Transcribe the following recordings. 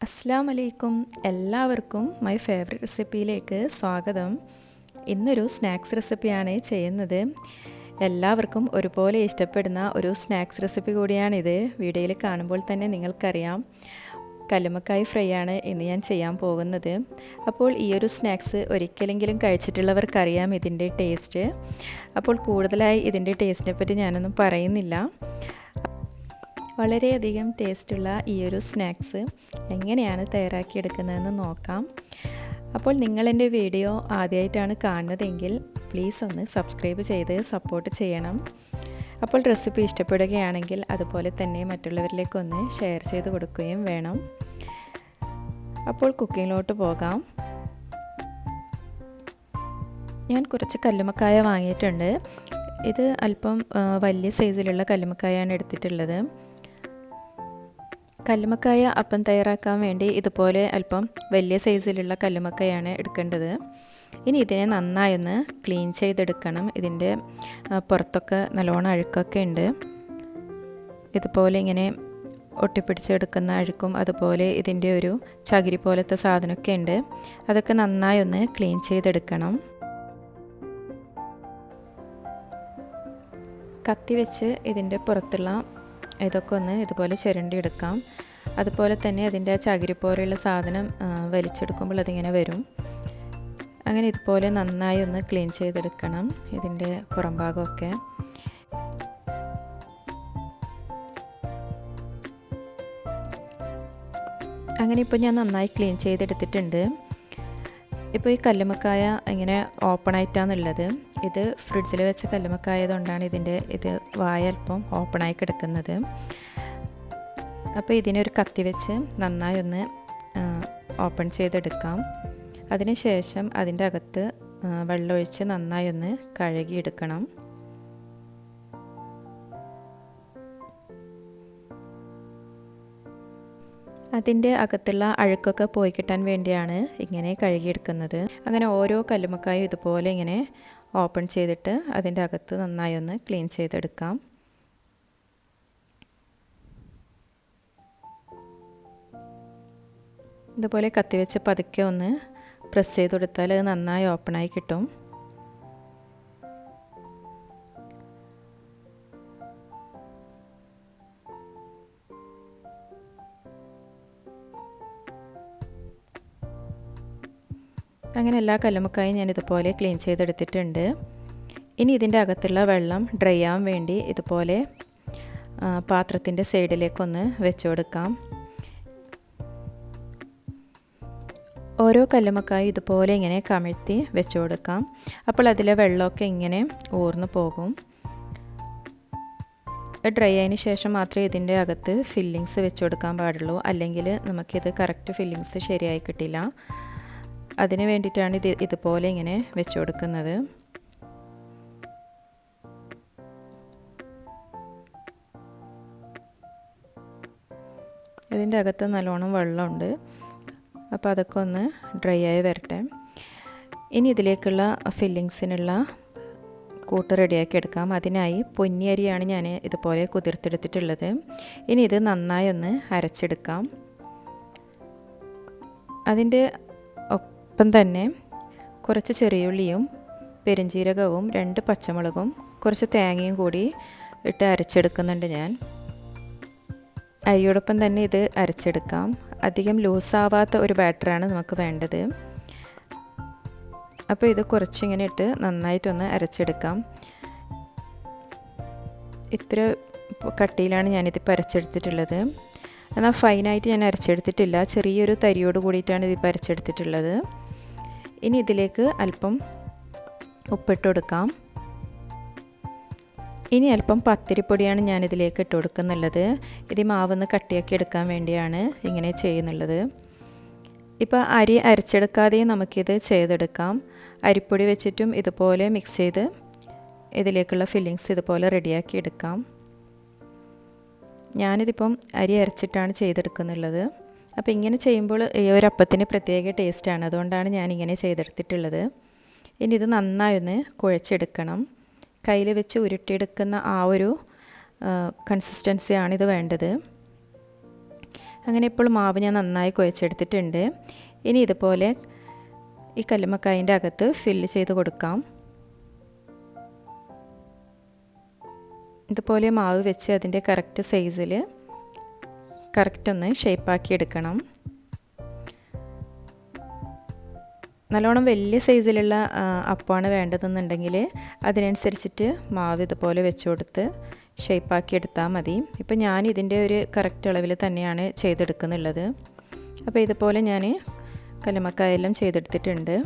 അസ്സലാമു അലൈക്കും. എല്ലാവർക്കും മൈ ഫേവറേറ്റ് റെസിപ്പിയിലേക്ക് സ്വാഗതം. ഇന്നൊരു സ്നാക്സ് റെസിപ്പിയാണ് ചെയ്യുന്നത്. എല്ലാവർക്കും ഒരുപോലെ ഇഷ്ടപ്പെടുന്ന ഒരു സ്നാക്സ് റെസിപ്പി കൂടിയാണിത്. വീഡിയോയിൽ കാണുമ്പോൾ തന്നെ നിങ്ങൾക്കറിയാം, കല്ലുമ്മക്കായ് ഫ്രൈ ആണ് ഇന്ന് ഞാൻ ചെയ്യാൻ പോകുന്നത്. അപ്പോൾ ഈ ഒരു സ്നാക്സ് ഒരിക്കലെങ്കിലും കഴിച്ചിട്ടുള്ളവർക്കറിയാം ഇതിൻ്റെ ടേസ്റ്റ്. അപ്പോൾ കൂടുതലായി ഇതിൻ്റെ ടേസ്റ്റിനെ പറ്റി ഞാനൊന്നും പറയുന്നില്ല. വളരെയധികം ടേസ്റ്റുള്ള ഈ ഒരു സ്നാക്സ് എങ്ങനെയാണ് തയ്യാറാക്കിയെടുക്കുന്നതെന്ന് നോക്കാം. അപ്പോൾ നിങ്ങളെൻ്റെ വീഡിയോ ആദ്യമായിട്ടാണ് കാണുന്നതെങ്കിൽ പ്ലീസ് ഒന്ന് സബ്സ്ക്രൈബ് ചെയ്ത് സപ്പോർട്ട് ചെയ്യണം. അപ്പോൾ റെസിപ്പി ഇഷ്ടപ്പെടുകയാണെങ്കിൽ അതുപോലെ തന്നെ മറ്റുള്ളവരിലേക്കൊന്ന് ഷെയർ ചെയ്ത് കൊടുക്കുകയും വേണം. അപ്പോൾ കുക്കിങ്ങിലോട്ട് പോകാം. ഞാൻ കുറച്ച് കല്ലുമ്മക്കായ വാങ്ങിയിട്ടുണ്ട്. ഇത് അല്പം വലിയ സൈസിലുള്ള കല്ലുമ്മക്കായാണ് എടുത്തിട്ടുള്ളത്. കല്ലുമ്മക്കായ അപ്പം തയ്യാറാക്കാൻ വേണ്ടി ഇതുപോലെ അല്പം വലിയ സൈസിലുള്ള കല്ലുമ്മക്കായാണ് എടുക്കേണ്ടത്. ഇനി ഇതിനെ നന്നായി ഒന്ന് ക്ലീൻ ചെയ്തെടുക്കണം. ഇതിൻ്റെ പുറത്തൊക്കെ നല്ലോണം അഴുക്കൊക്കെ ഉണ്ട്. ഇതുപോലെ ഇങ്ങനെ ഒട്ടിപ്പിടിച്ചെടുക്കുന്ന അഴുക്കും അതുപോലെ ഇതിൻ്റെ ഒരു ചകിരി പോലത്തെ സാധനമൊക്കെ ഉണ്ട്. അതൊക്കെ നന്നായി ഒന്ന് ക്ലീൻ ചെയ്തെടുക്കണം. കത്തി വെച്ച് ഇതിൻ്റെ പുറത്തുള്ള ഇതൊക്കെ ഒന്ന് ഇതുപോലെ ചുരണ്ടി എടുക്കാം. അതുപോലെ തന്നെ അതിൻ്റെ ചകിരി പോലെയുള്ള സാധനം വലിച്ചെടുക്കുമ്പോൾ അതിങ്ങനെ വരും. അങ്ങനെ ഇതുപോലെ നന്നായി ഒന്ന് ക്ലീൻ ചെയ്തെടുക്കണം ഇതിൻ്റെ പുറം ഭാഗമൊക്കെ. അങ്ങനെ ഇപ്പോൾ ഞാൻ നന്നായി ക്ലീൻ ചെയ്തെടുത്തിട്ടുണ്ട്. ഇപ്പോൾ ഈ കല്ലുമ്മക്കായ ഇങ്ങനെ ഓപ്പൺ ആയിട്ടാണുള്ളത്. ഇത് ഫ്രിഡ്ജിൽ വെച്ച കല്ലുമ്മക്കായ ആയതുകൊണ്ടാണ് ഇത് വായ അല്പം ഓപ്പണായി കിടക്കുന്നത്. അപ്പോൾ ഇതിനൊരു കത്തി വെച്ച് നന്നായി ഒന്ന് ഓപ്പൺ ചെയ്തെടുക്കാം. അതിനുശേഷം അതിൻ്റെ അകത്ത് വെള്ളമൊഴിച്ച് നന്നായി ഒന്ന് കഴുകിയെടുക്കണം. അതിൻ്റെ അകത്തുള്ള അഴുക്കൊക്കെ പോയി കിട്ടാൻ വേണ്ടിയാണ് ഇങ്ങനെ കഴുകിയെടുക്കുന്നത്. അങ്ങനെ ഓരോ കല്ലുമ്മക്കായും ഇതുപോലെ ഇങ്ങനെ ഓപ്പൺ ചെയ്തിട്ട് അതിൻ്റെ അകത്ത് നന്നായി ഒന്ന് ക്ലീൻ ചെയ്തെടുക്കാം. ഇതുപോലെ കത്തി വെച്ച് പതുക്കെ ഒന്ന് പ്രസ് ചെയ്ത് കൊടുത്താൽ അത് നന്നായി ഓപ്പണായി കിട്ടും. അങ്ങനെ എല്ലാ കല്ലുമ്മക്കായും ഞാൻ ഇതുപോലെ ക്ലീൻ ചെയ്തെടുത്തിട്ടുണ്ട്. ഇനി ഇതിൻ്റെ അകത്തുള്ള വെള്ളം ഡ്രൈ ആവാൻ വേണ്ടി ഇതുപോലെ പാത്രത്തിൻ്റെ സൈഡിലേക്കൊന്ന് വെച്ച് കൊടുക്കാം. ഓരോ കല്ലുമ്മക്കായും ഇതുപോലെ ഇങ്ങനെ കമിഴ്ത്തി വെച്ച് കൊടുക്കാം. അപ്പോൾ അതിലെ വെള്ളമൊക്കെ ഇങ്ങനെ ഊർന്നു പോകും. ഡ്രൈ ആയതിന് ശേഷം മാത്രമേ ഇതിൻ്റെ അകത്ത് ഫില്ലിങ്സ് വെച്ച് കൊടുക്കാൻ പാടുള്ളൂ. അല്ലെങ്കിൽ നമുക്കിത് കറക്റ്റ് ഫില്ലിങ്സ് ശരിയായി കിട്ടില്ല. അതിന് വേണ്ടിയിട്ടാണ് ഇതുപോലെ ഇങ്ങനെ വെച്ച് കൊടുക്കുന്നത്. ഇതിൻ്റെ അകത്ത് നല്ലോണം വെള്ളമുണ്ട്. അപ്പോൾ അതൊക്കെ ഒന്ന് ഡ്രൈ ആയി വരട്ടെ. ഇനി ഇതിലേക്കുള്ള ഫില്ലിങ്സിനുള്ള കൂട്ട് റെഡിയാക്കി എടുക്കാം. അതിനായി പൊന്നിയരിയാണ് ഞാൻ ഇതുപോലെ കുതിർത്തെടുത്തിട്ടുള്ളത്. ഇനി ഇത് നന്നായി ഒന്ന് അരച്ചെടുക്കാം. അതിൻ്റെ ഒപ്പം തന്നെ കുറച്ച് ചെറിയുള്ളിയും പെരുംജീരകവും 2 പച്ചമുളകും കുറച്ച് തേങ്ങയും കൂടി ഇട്ട് അരച്ചെടുക്കുന്നുണ്ട് ഞാൻ. അരിയോടൊപ്പം തന്നെ ഇത് അരച്ചെടുക്കാം. അധികം ലൂസാവാത്ത ഒരു ബാറ്ററാണ് നമുക്ക് വേണ്ടത്. അപ്പോൾ ഇത് കുറച്ചിങ്ങനെ ഇട്ട് നന്നായിട്ടൊന്ന് അരച്ചെടുക്കാം. ഇത്ര കട്ടിയിലാണ് ഞാനിതിപ്പോൾ അരച്ചെടുത്തിട്ടുള്ളത്. എന്നാൽ ഫൈനായിട്ട് ഞാൻ അരച്ചെടുത്തിട്ടില്ല. ചെറിയൊരു തരിയോട് കൂടിയിട്ടാണ് ഇതിപ്പോൾ അരച്ചെടുത്തിട്ടുള്ളത്. ഇനി ഇതിലേക്ക് അല്പം ഉപ്പിട്ട് കൊടുക്കാം. ഇനി അല്പം പത്തിരിപ്പൊടിയാണ് ഞാനിതിലേക്ക് ഇട്ട് കൊടുക്കുന്നുള്ളത്. ഇത് മാവൊന്ന് കട്ടിയാക്കി എടുക്കാൻ വേണ്ടിയാണ് ഇങ്ങനെ ചെയ്യുന്നുള്ളത്. ഇപ്പോൾ അരി അരച്ചെടുക്കാതെയും നമുക്കിത് ചെയ്തെടുക്കാം. അരിപ്പൊടി വെച്ചിട്ടും ഇതുപോലെ മിക്സ് ചെയ്ത് ഇതിലേക്കുള്ള ഫില്ലിങ്സ് ഇതുപോലെ റെഡിയാക്കി എടുക്കാം. ഞാനിതിപ്പം അരി അരച്ചിട്ടാണ് ചെയ്തെടുക്കുന്നുള്ളത്. അപ്പോൾ ഇങ്ങനെ ചെയ്യുമ്പോൾ ഈ ഒരു അപ്പത്തിന് പ്രത്യേക ടേസ്റ്റാണ്. അതുകൊണ്ടാണ് ഞാനിങ്ങനെ ചെയ്തെടുത്തിട്ടുള്ളത്. ഇനി ഇത് നന്നായി ഒന്ന് കുഴച്ചെടുക്കണം. കയ്യിൽ വെച്ച് ഉരുട്ടിയെടുക്കുന്ന ആ ഒരു കൺസിസ്റ്റൻസിയാണ് ഇത് വേണ്ടത്. അങ്ങനെ ഇപ്പോൾ മാവ് ഞാൻ നന്നായി കുഴച്ചെടുത്തിട്ടുണ്ട്. ഇനി ഇതുപോലെ ഈ കല്ലുമ്മക്കായൻ്റെ അകത്ത് ഫില്ല് ചെയ്ത് കൊടുക്കാം. ഇതുപോലെ മാവ് വെച്ച് അതിൻ്റെ കറക്റ്റ് സൈസിൽ കറക്റ്റ് ഒന്ന് ഷേപ്പാക്കി എടുക്കണം. നല്ലോണം വലിയ സൈസിലുള്ള അപ്പമാണ് വേണ്ടതെന്നുണ്ടെങ്കിൽ അതിനനുസരിച്ചിട്ട് മാവ് ഇതുപോലെ വെച്ച് കൊടുത്ത് ഷേപ്പാക്കി എടുത്താൽ മതി. ഇപ്പം ഞാൻ ഇതിൻ്റെ ഒരു കറക്റ്റ് അളവിൽ തന്നെയാണ് ചെയ്തെടുക്കുന്നുള്ളത്. അപ്പോൾ ഇതുപോലെ ഞാൻ കല്ലുമ്മക്കായെല്ലാം ചെയ്തെടുത്തിട്ടുണ്ട്.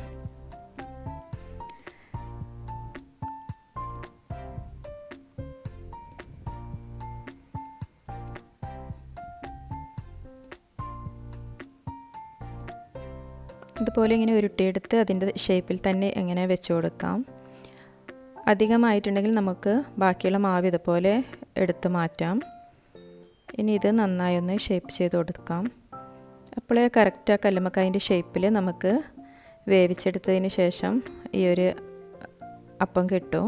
ഇതുപോലെ ഇങ്ങനെ ഉരുട്ടിയെടുത്ത് അതിൻ്റെ ഷേപ്പിൽ തന്നെ എങ്ങനെ വെച്ച് കൊടുക്കാം. അധികമായിട്ടുണ്ടെങ്കിൽ നമുക്ക് ബാക്കിയുള്ള മാവ് ഇതുപോലെ എടുത്ത് മാറ്റാം. ഇനി ഇത് നന്നായി ഒന്ന് ഷേപ്പ് ചെയ്ത് കൊടുക്കാം. അപ്പോഴേ കറക്റ്റ് ആ കല്ലുമ്മക്കായൻ്റെ ഷേപ്പിൽ നമുക്ക് വേവിച്ചെടുത്തതിന് ശേഷം ഈ ഒരു അപ്പം കിട്ടും.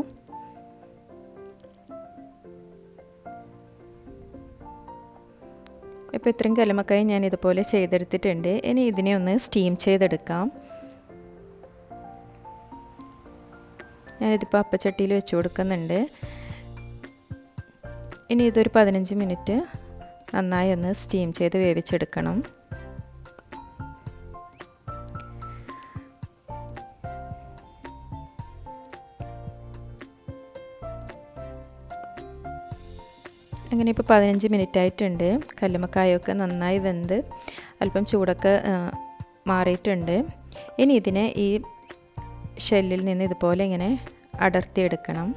ഇപ്പോൾ ഇത്രയും കല്ലുമ്മക്കായ ഞാൻ ഇതുപോലെ ചെയ്തെടുത്തിട്ടുണ്ട്. ഇനി ഇതിനെ ഒന്ന് സ്റ്റീം ചെയ്തെടുക്കാം. ഞാനിതിപ്പോൾ അപ്പച്ചട്ടിയിൽ വെച്ച് കൊടുക്കുന്നുണ്ട്. ഇനി ഇതൊരു 15 മിനിറ്റ് നന്നായി ഒന്ന് സ്റ്റീം ചെയ്ത് വേവിച്ചെടുക്കണം. അങ്ങനെ ഇപ്പോൾ 15 മിനിറ്റ് ആയിട്ടുണ്ട്. കല്ലുമ്മക്കായൊക്കെ നന്നായി വെന്ത് അല്പം ചൂടൊക്കെ മാറിയിട്ടുണ്ട്. ഇനി ഇതിനെ ഈ ഷെല്ലിൽ നിന്ന് ഇതുപോലെ ഇങ്ങനെ അടർത്തിയെടുക്കണം.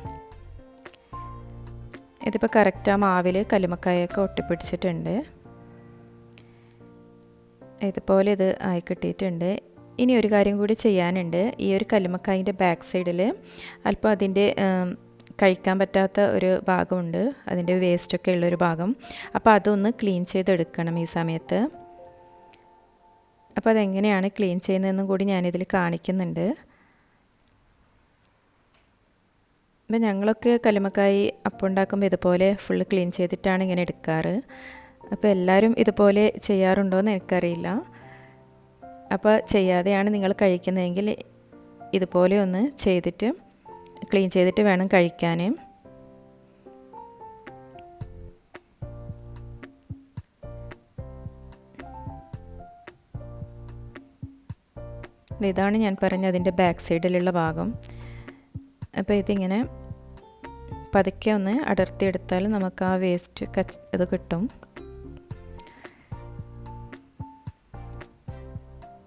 ഇതിപ്പോൾ കറക്റ്റ് ആ മാവിൽ കല്ലുമ്മക്കായൊക്കെ ഒട്ടിപ്പിടിച്ചിട്ടുണ്ട്. ഇതുപോലെ ഇത് ആയി കിട്ടിയിട്ടുണ്ട്. ഇനി ഒരു കാര്യം കൂടി ചെയ്യാനുണ്ട്. ഈ ഒരു കല്ലുമ്മക്കായിൻ്റെ ബാക്ക് സൈഡിൽ അല്പം അതിൻ്റെ കഴിക്കാൻ പറ്റാത്ത ഒരു ഭാഗമുണ്ട്, അതിൻ്റെ വേസ്റ്റൊക്കെ ഉള്ളൊരു ഭാഗം. അപ്പോൾ അതൊന്ന് ക്ലീൻ ചെയ്തെടുക്കണം ഈ സമയത്ത്. അപ്പോൾ അതെങ്ങനെയാണ് ക്ലീൻ ചെയ്യുന്നതെന്നും കൂടി ഞാനിതിൽ കാണിക്കുന്നുണ്ട്. അപ്പം ഞങ്ങളൊക്കെ കല്ലുമ്മക്കായി അപ്പം ഉണ്ടാക്കുമ്പോൾ ഇതുപോലെ ഫുള്ള് ക്ലീൻ ചെയ്തിട്ടാണ് ഇങ്ങനെ എടുക്കാറ്. അപ്പോൾ എല്ലാവരും ഇതുപോലെ ചെയ്യാറുണ്ടോ എന്ന് എനിക്കറിയില്ല. അപ്പോൾ ചെയ്യാതെയാണ് നിങ്ങൾ കഴിക്കുന്നതെങ്കിൽ ഇതുപോലെ ഒന്ന് ചെയ്തിട്ട് ക്ലീൻ ചെയ്തിട്ട് വേണം കഴിക്കാൻ. ഇതാണ് ഞാൻ പറഞ്ഞ അതിൻ്റെ ബാക്ക് സൈഡിലുള്ള ഭാഗം. അപ്പോൾ ഇതിങ്ങനെ പതുക്കെ ഒന്ന് അടർത്തിയെടുത്താൽ നമുക്ക് ആ വേസ്റ്റ് ഇത് കിട്ടും.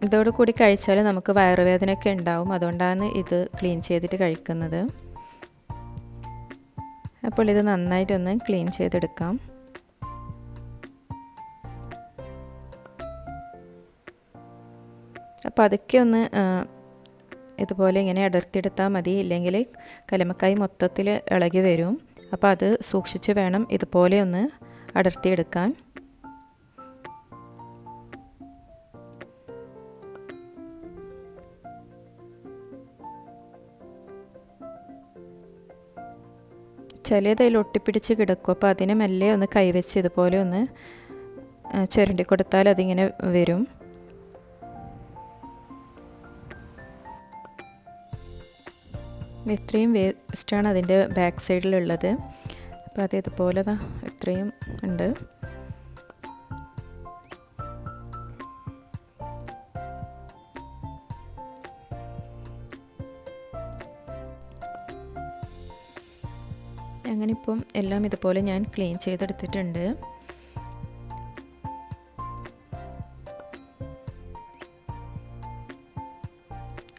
ഇതോടുകൂടി കഴിച്ചാൽ നമുക്ക് വയറുവേദനയൊക്കെ ഉണ്ടാവും. അതുകൊണ്ടാണ് ഇത് ക്ലീൻ ചെയ്തിട്ട് കഴിക്കുന്നത്. അപ്പോൾ ഇത് നന്നായിട്ടൊന്ന് ക്ലീൻ ചെയ്തെടുക്കാം. അപ്പോൾ അതൊക്കെ ഒന്ന് ഇതുപോലെ ഇങ്ങനെ അടർത്തിയെടുത്താൽ മതി. ഇല്ലെങ്കിൽ കല്ലുമ്മക്കായ് മൊത്തത്തിൽ ഇളകി വരും. അപ്പോൾ അത് സൂക്ഷിച്ച് വേണം ഇതുപോലെ ഒന്ന് അടർത്തിയെടുക്കാൻ. ചിലതതിൽ ഒട്ടിപ്പിടിച്ച് കിടക്കും. അപ്പോൾ അതിനെ മെല്ലെ ഒന്ന് കൈവച്ച് ഇതുപോലെ ഒന്ന് ചുരണ്ടി കൊടുത്താൽ അതിങ്ങനെ വരും. ഇത്രയും വേസ്റ്റാണ് അതിൻ്റെ ബാക്ക് സൈഡിലുള്ളത്. അപ്പോൾ അത് ഇതുപോലെ ഇത്രയും ഉണ്ട്. അങ്ങനെ ഇപ്പം എല്ലാം ഇതുപോലെ ഞാൻ ക്ലീൻ ചെയ്തെടുത്തിട്ടുണ്ട്.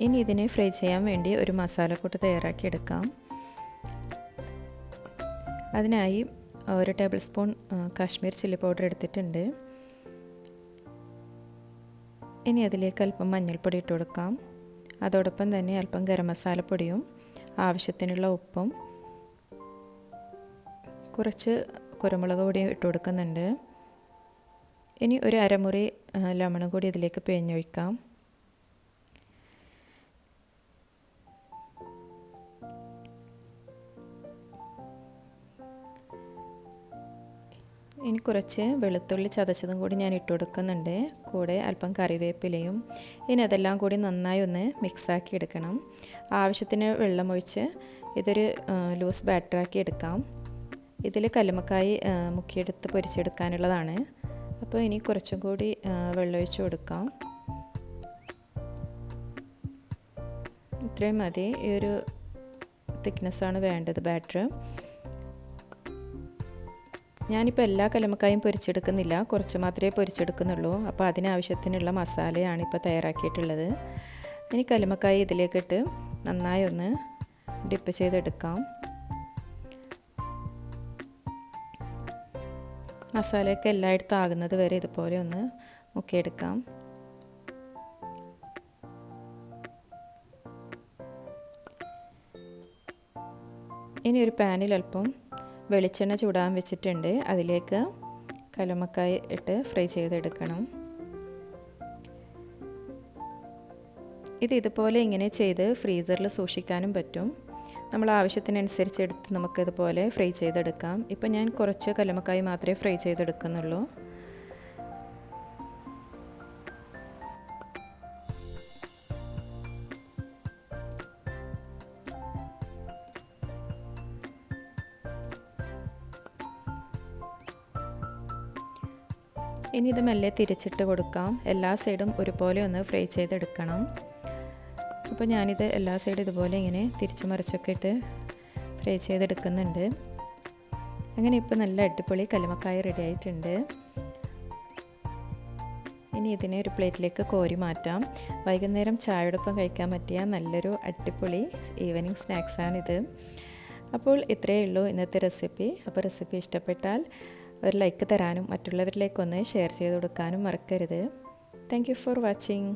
ഇനി ഇതിനെ ഫ്രൈ ചെയ്യാൻ വേണ്ടി ഒരു മസാലക്കൂട്ട് തയ്യാറാക്കി എടുക്കാം. അതിനായി 1 table spoon Kashmir chilli powder എടുത്തിട്ടുണ്ട്. ഇനി അതിലേക്ക് അല്പം മഞ്ഞൾപ്പൊടി ഇട്ട് കൊടുക്കാം. അതോടൊപ്പം തന്നെ അല്പം ഗരം മസാലപ്പൊടിയും ആവശ്യത്തിനുള്ള ഉപ്പും കുറച്ച് കുരുമുളക് പൊടിയും ഇട്ട് കൊടുക്കുന്നുണ്ട്. ഇനി ഒരു അരമുറി ലെമണും കൂടി ഇതിലേക്ക് പിഴിഞ്ഞൊഴിക്കാം. ഇനി കുറച്ച് വെളുത്തുള്ളി ചതച്ചതും കൂടി ഞാൻ ഇട്ട് കൊടുക്കുന്നുണ്ട്. കൂടെ അല്പം കറിവേപ്പിലയും. ഇനി അതെല്ലാം കൂടി നന്നായി ഒന്ന് മിക്സാക്കി എടുക്കണം. ആവശ്യത്തിന് വെള്ളമൊഴിച്ച് ഇതൊരു ലൂസ് ബാറ്ററാക്കി എടുക്കാം. ഇതിൽ കല്ലുമ്മക്കായ് മുക്കിയെടുത്ത് പൊരിച്ചെടുക്കാനുള്ളതാണ്. അപ്പോൾ ഇനി കുറച്ചും കൂടി വെള്ളമൊഴിച്ച് കൊടുക്കാം. ഇത്രയും മതി. ഈ ഒരു തിക്നെസ്സാണ് വേണ്ടത് ബാറ്റർ. ഞാനിപ്പോൾ എല്ലാ കല്ലുമ്മക്കായും പൊരിച്ചെടുക്കുന്നില്ല, കുറച്ച് മാത്രമേ പൊരിച്ചെടുക്കുന്നുള്ളൂ. അപ്പോൾ അതിനാവശ്യത്തിനുള്ള മസാലയാണ് ഇപ്പോൾ തയ്യാറാക്കിയിട്ടുള്ളത്. ഇനി കല്ലുമ്മക്കായ ഇതിലേക്കിട്ട് നന്നായി ഒന്ന് ഡിപ്പ് ചെയ്തെടുക്കാം. മസാലയൊക്കെ എല്ലായിടത്തും ആകുന്നത് വരെ ഇതുപോലെ ഒന്ന് മുക്കിയെടുക്കാം. ഇനി ഒരു പാനിൽ അല്പം വെളിച്ചെണ്ണ ചൂടാൻ വെച്ചിട്ടുണ്ട്. അതിലേക്ക് കല്ലുമ്മക്കായ ഇട്ട് ഫ്രൈ ചെയ്തെടുക്കണം. ഇതുപോലെ ഇങ്ങനെ ചെയ്ത് ഫ്രീസറിൽ സൂക്ഷിക്കാനും പറ്റും. നമ്മൾ ആവശ്യത്തിനനുസരിച്ച് എടുത്ത് നമുക്കിതുപോലെ ഫ്രൈ ചെയ്തെടുക്കാം. ഇപ്പം ഞാൻ കുറച്ച് കല്ലുമ്മക്കായ മാത്രമേ ഫ്രൈ ചെയ്തെടുക്കുന്നുള്ളൂ. ഇനി ഇത് മെല്ലെ തിരിച്ചിട്ട് കൊടുക്കാം. എല്ലാ സൈഡും ഒരുപോലെ ഒന്ന് ഫ്രൈ ചെയ്തെടുക്കണം. അപ്പോൾ ഞാനിത് എല്ലാ സൈഡും ഇതുപോലെ ഇങ്ങനെ തിരിച്ചു മറിച്ചൊക്കെ ഇട്ട് ഫ്രൈ ചെയ്തെടുക്കുന്നുണ്ട്. അങ്ങനെ ഇപ്പോൾ നല്ല അടിപൊളി കല്ലുമ്മക്കായ റെഡി ആയിട്ടുണ്ട്. ഇനി ഇതിനെ ഒരു പ്ലേറ്റിലേക്ക് കോരി മാറ്റാം. വൈകുന്നേരം ചായയോടൊപ്പം കഴിക്കാൻ പറ്റിയ നല്ലൊരു അടിപൊളി ഈവനിങ് സ്നാക്സാണിത്. അപ്പോൾ ഇത്രയേ ഉള്ളൂ ഇന്നത്തെ റെസിപ്പി. അപ്പോൾ റെസിപ്പി ഇഷ്ടപ്പെട്ടാൽ ഒരു ലൈക്ക് തരാനും മറ്റുള്ളവരിലേക്കൊന്ന് ഷെയർ ചെയ്ത് കൊടുക്കാനും മറക്കരുത്. Thank you for watching.